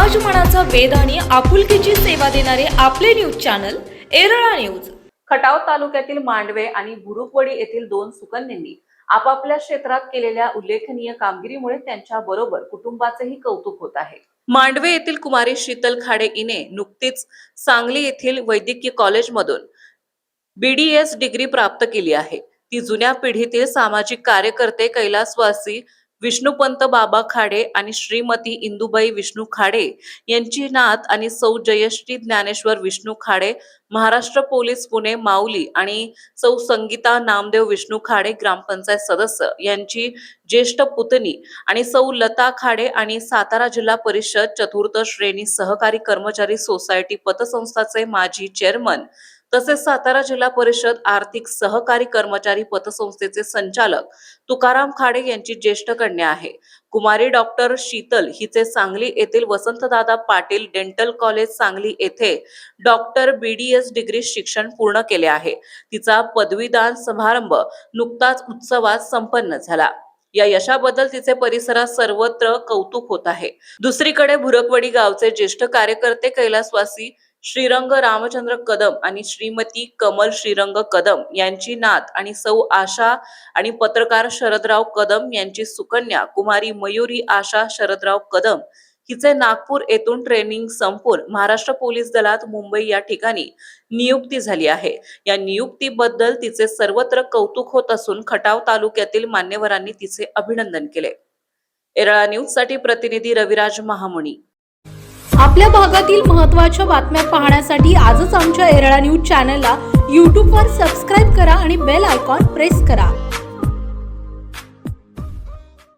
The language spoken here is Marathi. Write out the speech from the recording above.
समाज मनाचा वेध आणि आपुलकीची सेवा देणारे आपले news channel Erala news. Khatav तालुक्यातील मांडवे आणि बुरुकवडी येथील दोन सुकन्यांनी आपापल्या क्षेत्रात केलेल्या उल्लेखनीय कामगिरीमुळे त्यांच्या बरोबर कुटुंबाचेही कौतुक होत आहे। मांडवे येथील कुमारी शीतल खाडे हिने नुकतीच सांगली येथील वैद्यकीय कॉलेजमधून BDS डिग्री प्राप्त केली आहे। ती जुन्या पिढीतील सामाजिक कार्यकर्ते कैलासवासी विष्णुपंत बाबा खाडे आणि श्रीमती इंदुबाई विष्णू खाडे यांची नात आणि सौ जयश्री ज्ञानेश्वर विष्णू खाडे महाराष्ट्र पोलीस पुणे माऊली आणि सौ संगीता नामदेव विष्णू खाडे ग्रामपंचायत सदस्य यांची ज्येष्ठ पुतणी आणि सौ लता खाडे आणि सातारा जिल्हा परिषद चतुर्थ श्रेणी सहकारी कर्मचारी सोसायटी पतसंस्थाचे माजी चेअरमन तसेच सातारा जिल्हा परिषद आर्थिक सहकारी कर्मचारी पतसंस्थेचे संचालक तुकाराम खाडे यांची ज्येष्ठ कन्या आहे। कुमारी डॉक्टर शीतल हिचे सांगली येथील वसंतदादा पाटील डेंटल कॉलेज सांगली येथे डॉक्टर BDS डिग्री शिक्षण पूर्ण केले आहे। तिचा पदवीदान समारंभ नुकताच उत्सवात संपन्न झाला। या यशाबद्दल तिचे परिसरात सर्वत्र कौतुक होत आहे। दुसरीकडे बुरुकवडी गावचे ज्येष्ठ कार्यकर्ते कैलासवासी श्रीरंग रामचंद्र कदम आणि श्रीमती कमल श्रीरंग कदम यांची नात आणि सौ आशा आणि पत्रकार शरदराव कदम यांची सुकन्या कुमारी मयुरी आशा शरदराव कदम हिचे नागपूर येथून ट्रेनिंग संपून महाराष्ट्र पोलीस दलात मुंबई या ठिकाणी नियुक्ती झाली आहे। या नियुक्तीबद्दल तिचे सर्वत्र कौतुक होत असून खटाव तालुक्यातील मान्यवरांनी तिचे अभिनंदन केले। एरळा न्यूज साठी प्रतिनिधी रविराज महामुनी। आपल्या भागातील महत्त्वाच्या बातम्या पाहण्यासाठी आजच आमच्या एरळा न्यूज चॅनलला YouTube वर सबस्क्राइब करा आणि बेल आयकॉन प्रेस करा।